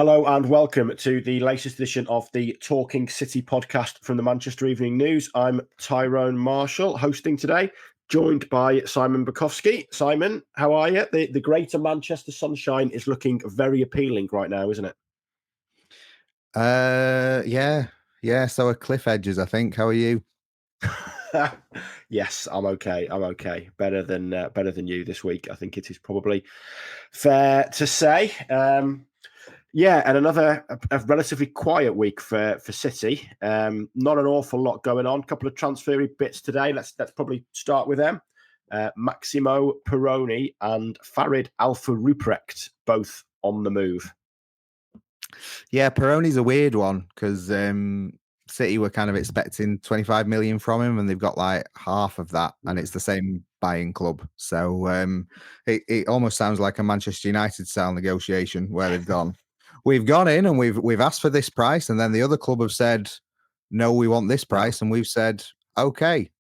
Hello and welcome to the latest edition of the Talking City podcast from the Manchester Evening News. I'm Tyrone Marshall, hosting today, joined by Simon Bajkowski. Simon, how are you? The greater Manchester sunshine is looking very appealing right now, isn't it? Yeah. So are cliff edges, I think. How are you? Yes, I'm okay. Better than you this week. I think it is probably fair to say. Yeah, and a relatively quiet week for City. Not an awful lot going on. A couple of transfery bits today. Let's probably start with them. Maximo, Perrone, and Farid Alfa Ruprecht both on the move. Yeah, Perrone's a weird one because City were kind of expecting 25 million from him, and they've got like half of that, and it's the same buying club. So it almost sounds like a Manchester United style negotiation where they've gone. We've gone in and we've asked for this price, and then the other club have said, no, we want this price, and we've said, okay.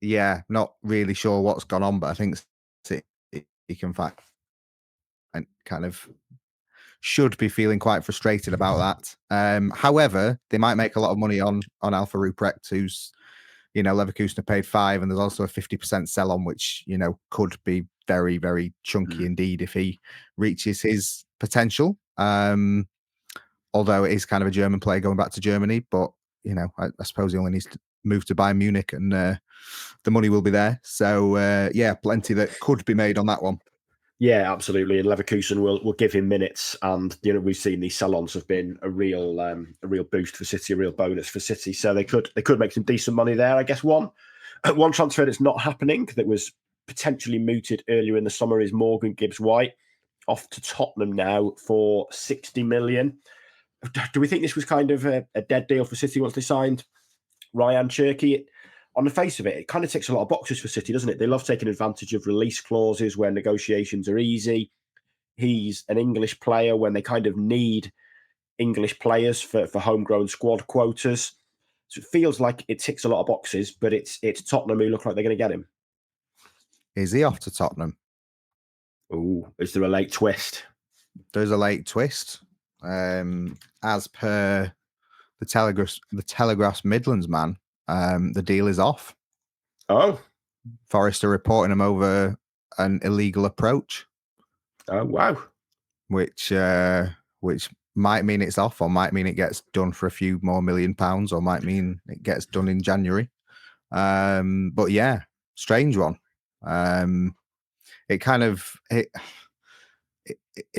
Yeah, not really sure what's gone on, but I think he can fact and kind of should be feeling quite frustrated about that. However, they might make a lot of money on Alfa Ruprecht, who's, Leverkusen have paid 5, and there's also a 50% sell on, which, could be very, very chunky indeed if he reaches his potential. Although it is kind of a German player going back to Germany, but, I suppose he only needs to move to Bayern Munich and the money will be there. So, yeah, plenty that could be made on that one. Yeah, absolutely. And Leverkusen will give him minutes, and we've seen these sell-ons have been a real boost for City, a real bonus for City. So they could make some decent money there. I guess one transfer that's not happening that was potentially mooted earlier in the summer is Morgan Gibbs-White off to Tottenham now for 60 million. Do we think this was kind of a dead deal for City once they signed Ryan Cherki? On the face of it, it kind of ticks a lot of boxes for City, doesn't it? They love taking advantage of release clauses where negotiations are easy. He's an English player when they kind of need English players for homegrown squad quotas. So it feels like it ticks a lot of boxes, but it's Tottenham who look like they're going to get him. Is he off to Tottenham? Oh, is there a late twist? There's a late twist. As per the Telegraph's Midlands man, the deal is off. Oh. Forest are reporting him over an illegal approach. Oh, wow. Which might mean it's off, or might mean it gets done for a few more £1 million, or might mean it gets done in January. But yeah, strange one. It kind of it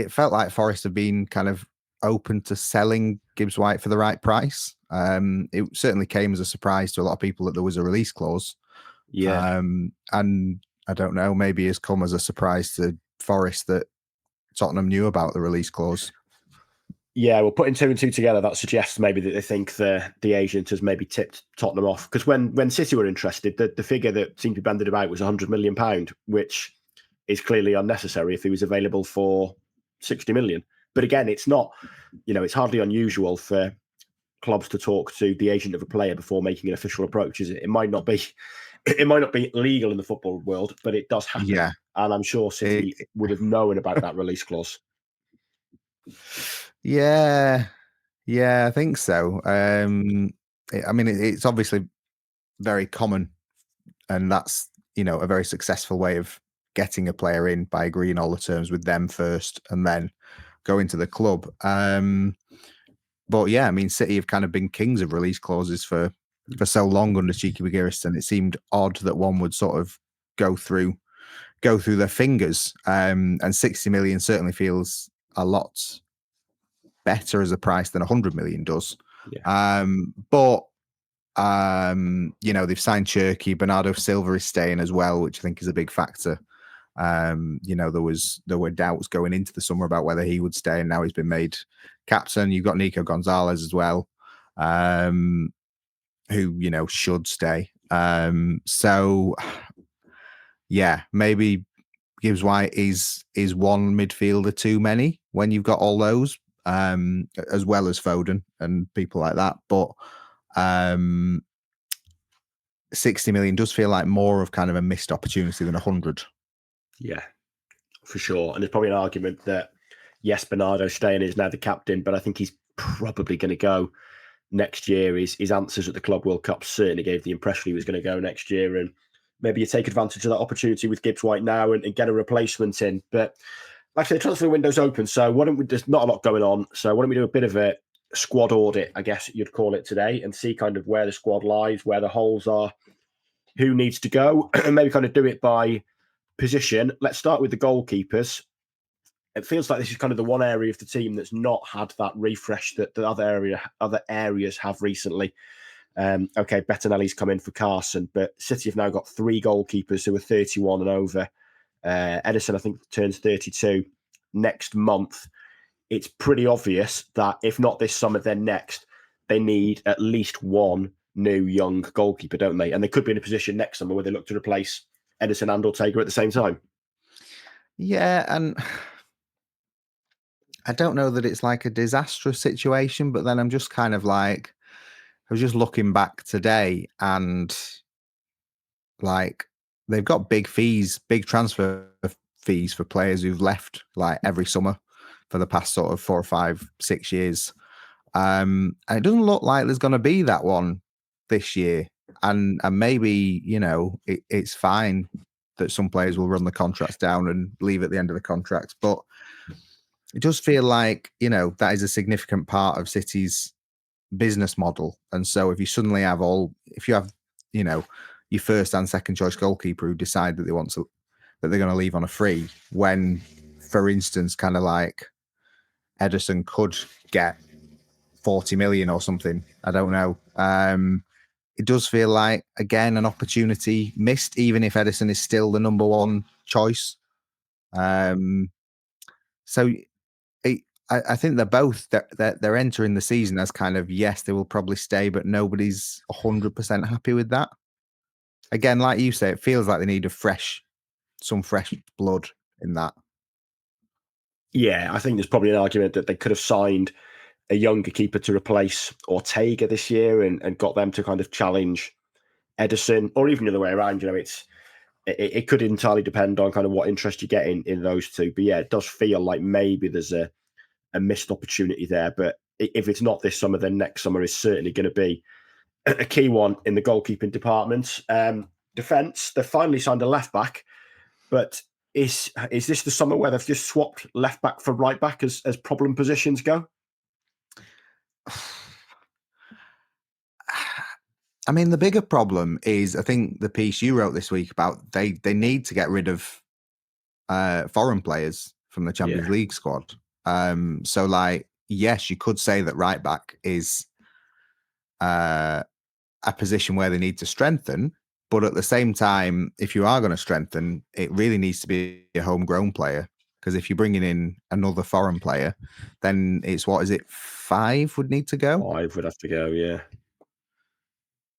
felt like Forest had been kind of open to selling Gibbs-White for the right price. It certainly came as a surprise to a lot of people that there was a release clause. Yeah. And I don't know, maybe it's come as a surprise to Forest that Tottenham knew about the release clause. Yeah, well, putting 2 and 2 together, that suggests maybe that they think the agent has maybe tipped Tottenham off. Because when City were interested, the figure that seemed to be bandied about was £100 million, which is clearly unnecessary if he was available for 60 million. But again, it's not, it's hardly unusual for clubs to talk to the agent of a player before making an official approach, is it? It might not be legal in the football world, but it does happen. Yeah. And I'm sure City would have known about that release clause. Yeah, I think so. I mean, it's obviously very common, and that's, a very successful way of getting a player in by agreeing all the terms with them first and then going to the club. But yeah, I mean, City have kind of been kings of release clauses for so long under Cheeky Bagheeris, and it seemed odd that one would sort of go through their fingers. And 60 million certainly feels a lot better as a price than 100 million does. Yeah. But they've signed Cherki. Bernardo Silva is staying as well, which I think is a big factor. There were doubts going into the summer about whether he would stay, and now he's been made captain. You've got Nico Gonzalez as well, who should stay. So yeah, maybe Gibbs-White is one midfielder too many when you've got all those, as well as Foden and people like that. But 60 million does feel like more of kind of a missed opportunity than 100. Yeah, for sure. And there's probably an argument that yes, Bernardo staying is now the captain, but I think he's probably going to go next year. His answers at the Club World Cup certainly gave the impression he was going to go next year, and maybe you take advantage of that opportunity with Gibbs-White now and get a replacement in. But like I say, the transfer window's open, so why don't we? There's not a lot going on, so why don't we do a bit of a squad audit, I guess you'd call it today, and see kind of where the squad lies, where the holes are, who needs to go, and maybe kind of do it by position. Let's start with the goalkeepers. It feels like this is kind of the one area of the team that's not had that refresh that the other areas have recently. Okay, Bettinelli's come in for Carson, but City have now got 3 goalkeepers who are 31 and over. Edison, I think, turns 32 next month. It's pretty obvious that if not this summer, then next, they need at least one new young goalkeeper, don't they? And they could be in a position next summer where they look to replace Edison and Ortega at the same time. Yeah, and I don't know that it's like a disastrous situation, but then I'm just kind of like, I was just looking back today and like they've got big fees, big transfer fees for players who've left like every summer for the past sort of 4 or 5, 6 years. And it doesn't look like there's going to be that one this year. And maybe, you know, it's fine that some players will run the contracts down and leave at the end of the contracts. But it does feel like, you know, that is a significant part of City's business model. And so if you suddenly have if you have, you know, your first and second choice goalkeeper who decide that they're going to leave on a free, when, for instance, kind of like Edison could get 40 million or something, I don't know. It does feel like, again, an opportunity missed, even if Edison is still the number one choice. So I think they're both, they're entering the season as kind of, yes, they will probably stay, but nobody's 100% happy with that. Again, like you say, it feels like they need some fresh blood in that. Yeah, I think there's probably an argument that they could have signed a younger keeper to replace Ortega this year and got them to kind of challenge Edison, or even the other way around. You know, it could entirely depend on kind of what interest you get in those two. But yeah, it does feel like maybe there's a missed opportunity there. But if it's not this summer, then next summer is certainly going to be a key one in the goalkeeping department. Defence, they've finally signed a left back, but is this the summer where they've just swapped left back for right back as problem positions go? I mean, the bigger problem is, I think the piece you wrote this week about they need to get rid of foreign players from the Champions League squad. So, like, yes, you could say that right back is a position where they need to strengthen, but at the same time, if you are going to strengthen, it really needs to be a homegrown player. Because if you're bringing in another foreign player, then it's 5 would need to go. 5 would have to go, yeah.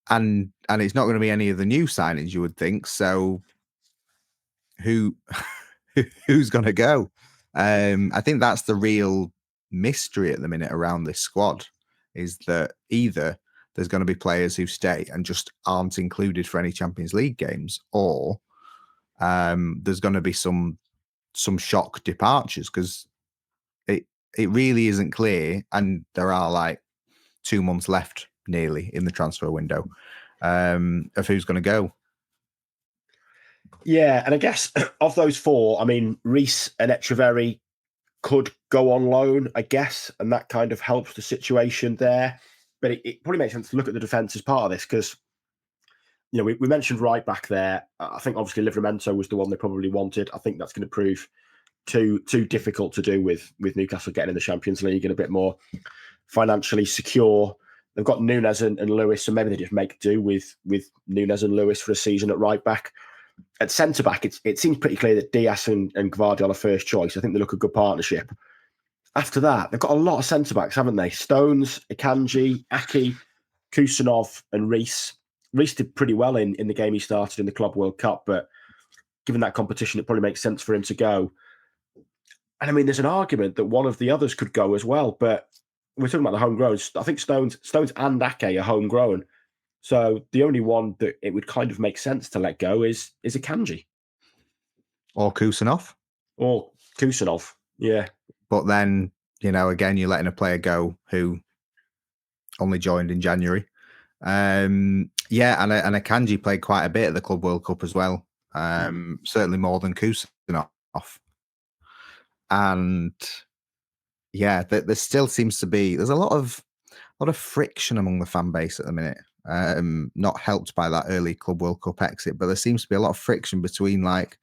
And it's not going to be any of the new signings, you would think. So who's going to go? I think that's the real mystery at the minute around this squad, is that either there's going to be players who stay and just aren't included for any Champions League games, or there's going to be some shock departures, because it really isn't clear, and there are like 2 months left nearly in the transfer window of who's going to go. Yeah, and I guess of those 4, I mean, Reece and Echeverry could go on loan, I guess, and that kind of helps the situation there. But it probably makes sense to look at the defence as part of this, because, you know, we mentioned right back there. I think obviously Livramento was the one they probably wanted. I think that's going to prove too difficult to do with Newcastle getting in the Champions League and a bit more financially secure. They've got Nunes and Lewis, so maybe they just make do with Nunes and Lewis for a season at right back. At centre back, it seems pretty clear that Diaz and Gvardiol are first choice. I think they look a good partnership. After that, they've got a lot of centre backs, haven't they? Stones, Akanji, Aki, Kusanov, and Reece. Reece did pretty well in the game he started in the Club World Cup, but given that competition, it probably makes sense for him to go. And I mean, there's an argument that one of the others could go as well, but we're talking about the homegrown. I think Stones and Ake are homegrown. So the only one that it would kind of make sense to let go is Akanji. Or Kusanov. Or Kusanov, yeah. But then, again, you're letting a player go who only joined in January. And Akanji played quite a bit at the Club World Cup as well. Certainly more than Kusanov. And yeah, there still seems to be, there's a lot of friction among the fan base at the minute. Not helped by that early Club World Cup exit, but there seems to be a lot of friction between like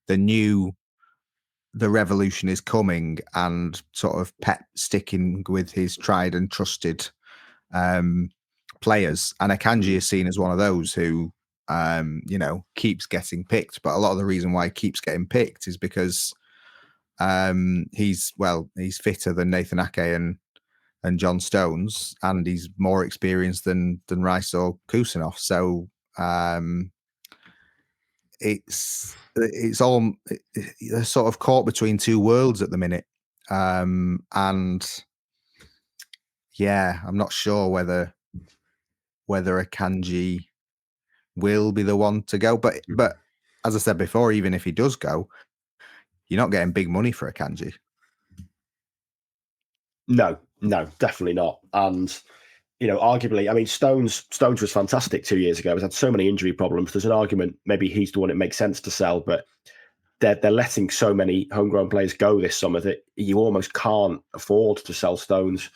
the revolution is coming and sort of Pep sticking with his tried and trusted players. And Akanji is seen as one of those who, keeps getting picked. But a lot of the reason why he keeps getting picked is because he's fitter than Nathan Ake and John Stones, and he's more experienced than Rice or Kusanov. So it's all they're sort of caught between two worlds at the minute. And yeah, I'm not sure whether Akanji will be the one to go. But as I said before, even if he does go, you're not getting big money for Akanji. No, definitely not. And arguably, I mean, Stones was fantastic 2 years ago. He's had so many injury problems. There's an argument maybe he's the one it makes sense to sell, but they're letting so many homegrown players go this summer that you almost can't afford to sell Stones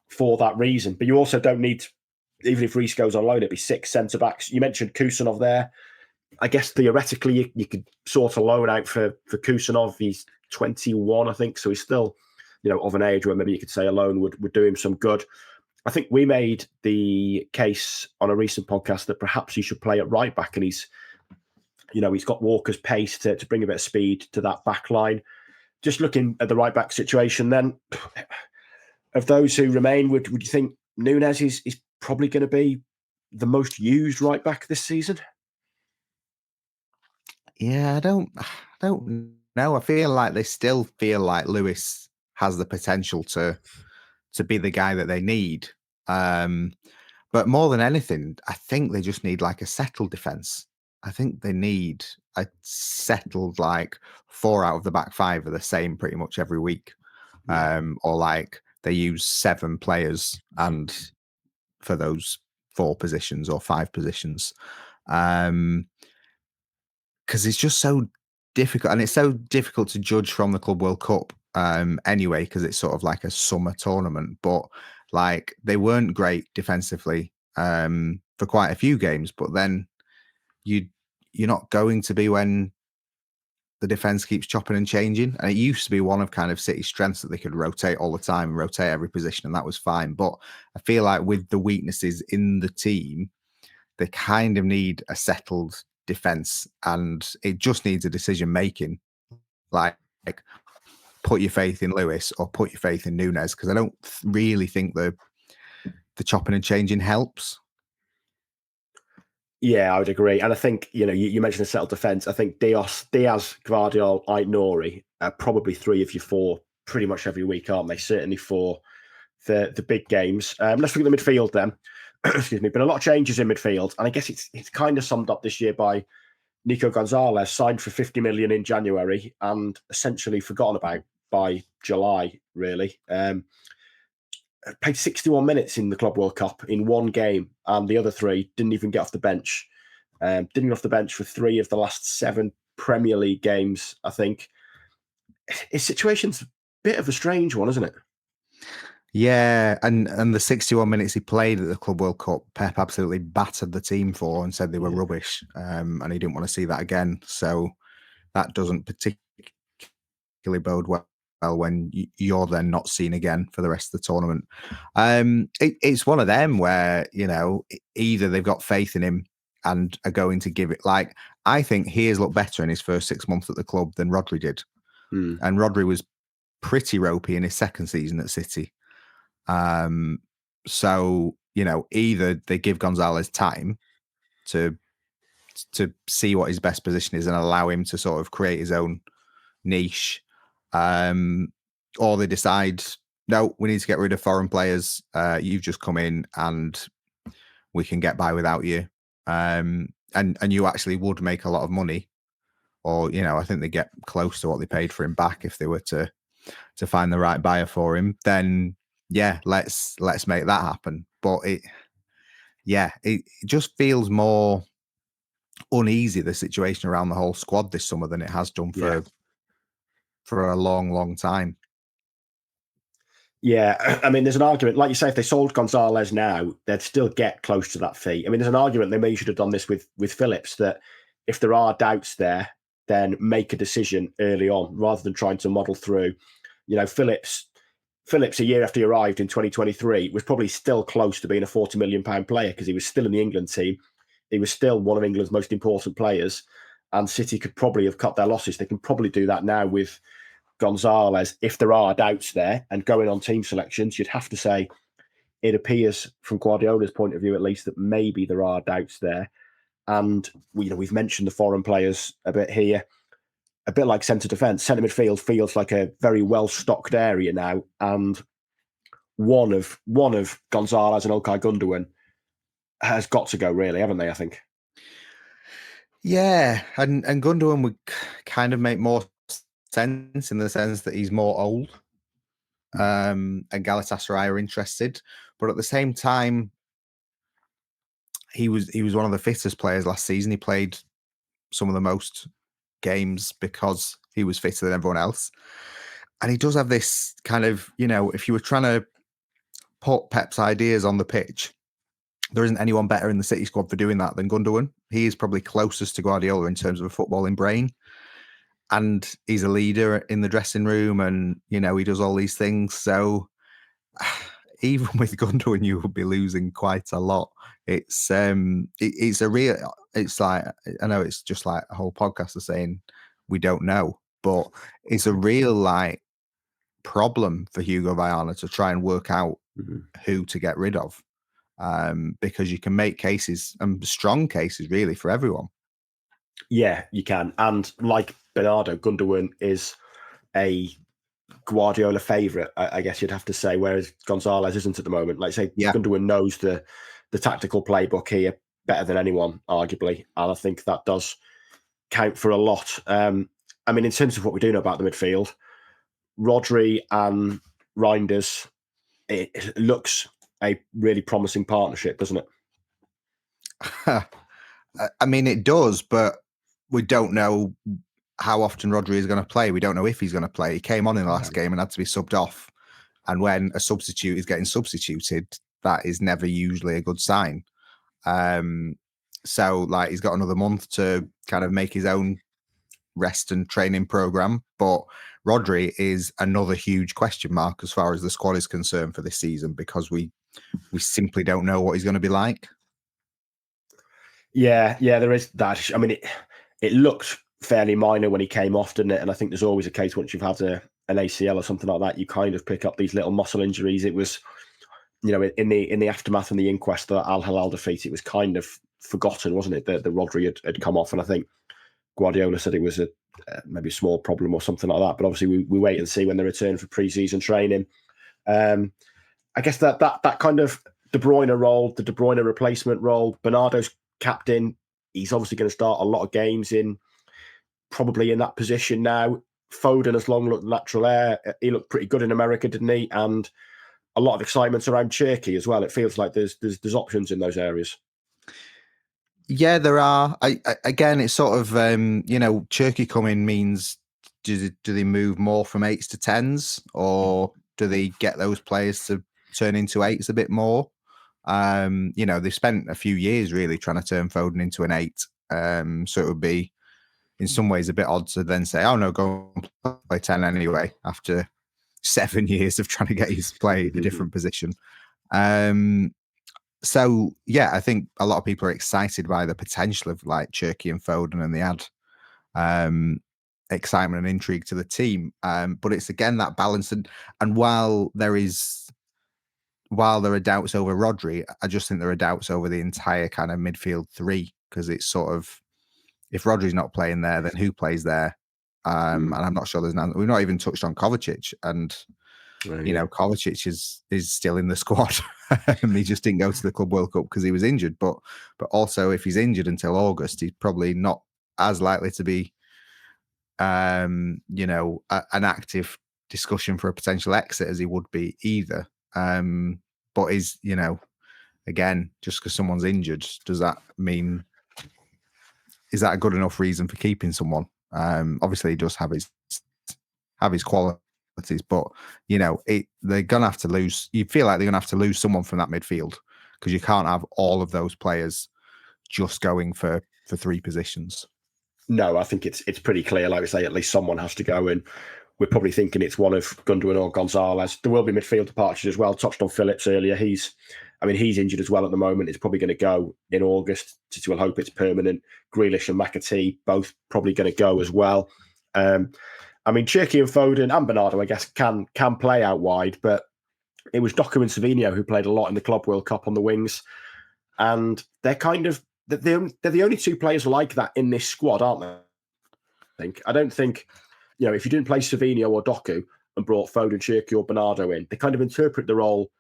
for that reason. But you also don't need, even if Reece goes on loan, it'd be 6 centre backs. You mentioned Kusanov there. I guess theoretically you could sort of loan out for Kusanov. He's 21, I think, so he's still of an age where maybe you could say a loan would do him some good. I think we made the case on a recent podcast that perhaps he should play at right back, and he's got Walker's pace to bring a bit of speed to that back line. Just looking at the right back situation, then of those who remain, would you think Núñez is probably going to be the most used right back this season? Yeah, I don't know. I feel like they still feel like Lewis has the potential to be the guy that they need. But more than anything, I think they just need like a settled defense. I think they need a settled, like 4 out of the back 5 are the same pretty much every week. Or like they use 7 players and for those 4 positions or 5 positions. Because it's just so difficult, and it's so difficult to judge from the Club World Cup anyway, because it's sort of like a summer tournament. But like they weren't great defensively for quite a few games, but then you're not going to be when the defense keeps chopping and changing. And it used to be one of kind of City's strengths that they could rotate all the time and rotate every position, and that was fine. But I feel like with the weaknesses in the team, they kind of need a settled defense, and it just needs a decision making. Like put your faith in Lewis or put your faith in Núñez, because I don't really think the chopping and changing helps. Yeah, I would agree. And I think, you mentioned a settled defence. I think Diaz, Gvardiol, Ait-Nouri are probably 3 of your 4 pretty much every week, aren't they? Certainly for the big games. Let's look at the midfield then. Excuse me. Been a lot of changes in midfield. And I guess it's kind of summed up this year by Nico Gonzalez, signed for 50 million in January and essentially forgotten about by July, really. Played 61 minutes in the Club World Cup in 1 game, and the other 3 didn't even get off the bench. Didn't get off the bench for 3 of the last 7 Premier League games, I think. His situation's a bit of a strange one, isn't it? Yeah, and the 61 minutes he played at the Club World Cup, Pep absolutely battered the team for and said they were rubbish, and he didn't want to see that again. So that doesn't particularly bode well when you're then not seen again for the rest of the tournament. It's one of them where, either they've got faith in him and are going to give it. Like, I think he has looked better in his first 6 months at the club than Rodri did. And Rodri was pretty ropey in his second season at City. So, either they give Gonzalez time to see what his best position is and allow him to sort of create his own niche, or they decide, no, we need to get rid of foreign players. You've just come in and we can get by without you. And you actually would make a lot of money, or, I think they get close to what they paid for him back if they were to find the right buyer for him, then yeah, let's make that happen. But it just feels more uneasy, the situation around the whole squad this summer, than it has done for a long time. Yeah, I mean, there's an argument, like you say, if they sold Gonzalez now, they'd still get close to that fee. I mean, there's an argument they maybe should have done this with Phillips, that if there are doubts there, then make a decision early on rather than trying to model through. You know, Phillips, a year after he arrived in 2023, was probably still close to being a £40 million player because he was still in the England team. He was still one of England's most important players, and City could probably have cut their losses. They can probably do that now with Gonzalez if there are doubts there. And going on team selections, you'd have to say it appears from Guardiola's point of view, at least, that maybe there are doubts there. And we've mentioned the foreign players a bit here. A bit like centre defence, centre midfield feels like a very well stocked area now, and one of Gonzalez and Ilkay Gundogan has got to go, really, haven't they? I think. Yeah, and Gundogan would kind of make more sense in the sense that he's more old, and Galatasaray are interested, but at the same time, he was one of the fittest players last season. He played some of the most games because he was fitter than everyone else, and he does have this kind of, if you were trying to put Pep's ideas on the pitch, there isn't anyone better in the City squad for doing that than Gundogan. He is probably closest to Guardiola in terms of a footballing brain. And he's a leader in the dressing room, and he does all these things. So even with Gundogan, you would be losing quite a lot. It's a real. It's like, I know it's just like a whole podcast of saying we don't know, but it's a real problem for Hugo Viana to try and work out who to get rid of, because you can make cases, and strong cases, really, for everyone. Yeah, you can. And like Bernardo, Gundogan is a Guardiola favourite, I guess you'd have to say, whereas Gonzalez isn't at the moment. Like say, Gundogan knows the tactical playbook here better than anyone, arguably. And I think that does count for a lot. I mean, in terms of what we do know about the midfield, Rodri and Reinders, it looks a really promising partnership, doesn't it? I mean, it does, but we don't know how often Rodri is going to play. We don't know if he's going to play. He came on in the last game and had to be subbed off. And when a substitute is getting substituted, that is never usually a good sign. So he's got another month to kind of make his own rest and training program. But Rodri is another huge question mark as far as the squad is concerned for this season, because we simply don't know what he's going to be like. Yeah, there is that. I mean, it looked fairly minor when he came off, didn't it? And I think there's always a case once you've had an ACL or something like that, you kind of pick up these little muscle injuries. It was, in the aftermath and the inquest of that Al Hilal defeat, it was kind of forgotten, wasn't it, that Rodri had come off. And I think Guardiola said it was maybe a small problem or something like that. But obviously, we wait and see when they return for pre-season training. I guess that kind of De Bruyne role, the De Bruyne replacement role, Bernardo's captain. He's obviously going to start a lot of games probably in that position now. Foden has long looked natural air. He looked pretty good in America, didn't he? And a lot of excitement around Turkey as well. It feels like there's options in those areas. Yeah, there are. Again, it's sort of Turkey coming means do they move more from 8s to 10s, or do they get those players to turn into 8s a bit more? They've spent a few years really trying to turn Foden into an 8. So it would be in some ways a bit odd to then say, oh no, go and play 10 anyway, after 7 years of trying to get his play in a different position. So yeah, I think a lot of people are excited by the potential of Cherki and Foden, and they add excitement and intrigue to the team. But it's again that balance, and while there are doubts over Rodri, I just think there are doubts over the entire kind of midfield three, because it's sort of, if Rodri's not playing there, then who plays there? And I'm not sure there's none. We've not even touched on Kovacic, and Kovacic is still in the squad. He just didn't go to the Club World Cup because he was injured. But also, if he's injured until August, he's probably not as likely to be, an active discussion for a potential exit as he would be either. But is, again, just because someone's injured, does that mean, is that a good enough reason for keeping someone? Obviously he does have his qualities, but they're gonna have to lose. You feel like they're gonna have to lose someone from that midfield, because you can't have all of those players just going for 3 positions. No, I think it's pretty clear. Like we say, at least someone has to go, and we're probably thinking it's one of Gundogan or Gonzalez. There will be midfield departures as well. Touched on Phillips earlier. He's injured as well at the moment. It's probably going to go in August. We'll hope it's permanent. Grealish and McAtee both probably going to go as well. Cherki and Foden and Bernardo, I guess, can play out wide, but it was Doku and Savio who played a lot in the Club World Cup on the wings, and they're the only 2 players like that in this squad, aren't they? I don't think if you didn't play Savio or Doku and brought Foden, Cherki or Bernardo in, they kind of interpret the role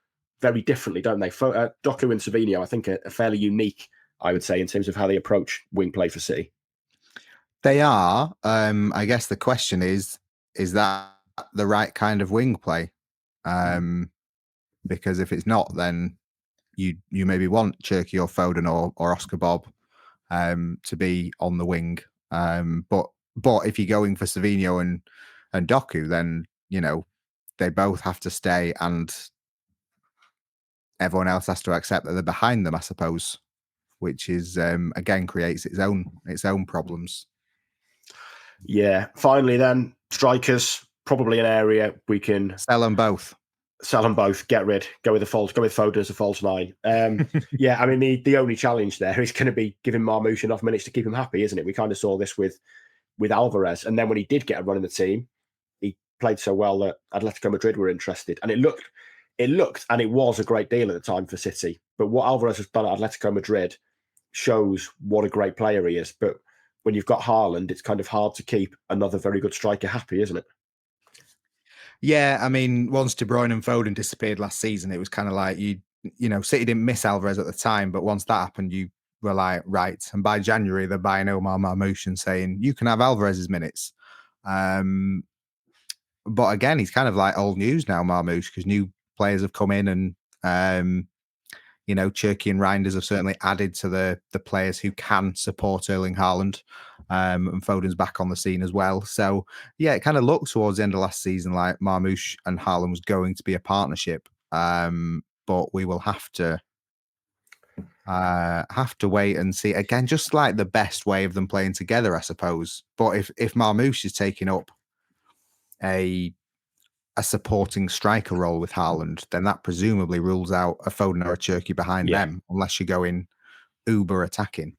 very differently, don't they? Doku and Savio, I think, are fairly unique, I would say, in terms of how they approach wing play for City. They are. I guess the question is that the right kind of wing play? Because if it's not, then you maybe want Cherki or Foden or Oscar Bob to be on the wing. But if you're going for Savio and Doku, then they both have to stay, and everyone else has to accept that they're behind them, I suppose, which is again creates its own problems. Yeah. Finally, then strikers, probably an area we can sell them both. Get rid. Go with Foden as a false 9. Yeah, the only challenge there is going to be giving Marmoush enough minutes to keep him happy, isn't it? We kind of saw this with Alvarez, and then when he did get a run in the team, he played so well that Atletico Madrid were interested, and it looked, and it was a great deal at the time for City. But what Alvarez has done at Atletico Madrid shows what a great player he is. But when you've got Haaland, it's kind of hard to keep another very good striker happy, isn't it? Yeah, once De Bruyne and Foden disappeared last season, it was kind of like City didn't miss Alvarez at the time, but once that happened, you were like, right. And by January, they're buying Omar Marmoush and saying, you can have Alvarez's minutes. But again, he's kind of like old news now, Marmoush, because new players have come in, and Cherki and Reinders have certainly added to the players who can support Erling Haaland, and Foden's back on the scene as well. So yeah, it kind of looked towards the end of last season like Marmoush and Haaland was going to be a partnership, but we will have to wait and see. Again, just like the best way of them playing together, I suppose. But if Marmoush is taking up a supporting striker role with Haaland, then that presumably rules out a Foden or a Cherki behind them, unless you're going uber attacking.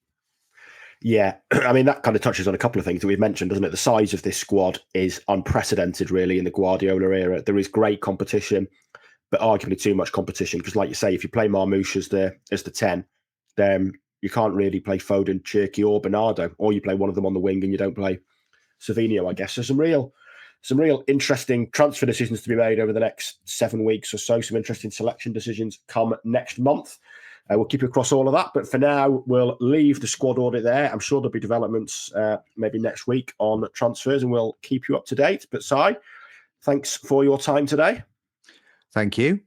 Yeah, that kind of touches on a couple of things that we've mentioned, doesn't it? The size of this squad is unprecedented, really, in the Guardiola era. There is great competition, but arguably too much competition, because, like you say, if you play Marmoush as the 10, then you can't really play Foden, Cherki, or Bernardo, or you play one of them on the wing and you don't play Savio, I guess. So some real interesting transfer decisions to be made over the next 7 weeks or so. Some interesting selection decisions come next month. We'll keep you across all of that. But for now, we'll leave the squad audit there. I'm sure there'll be developments maybe next week on transfers, and we'll keep you up to date. But Si, thanks for your time today. Thank you.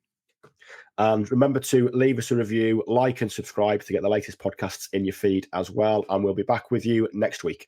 And remember to leave us a review, like and subscribe to get the latest podcasts in your feed as well. And we'll be back with you next week.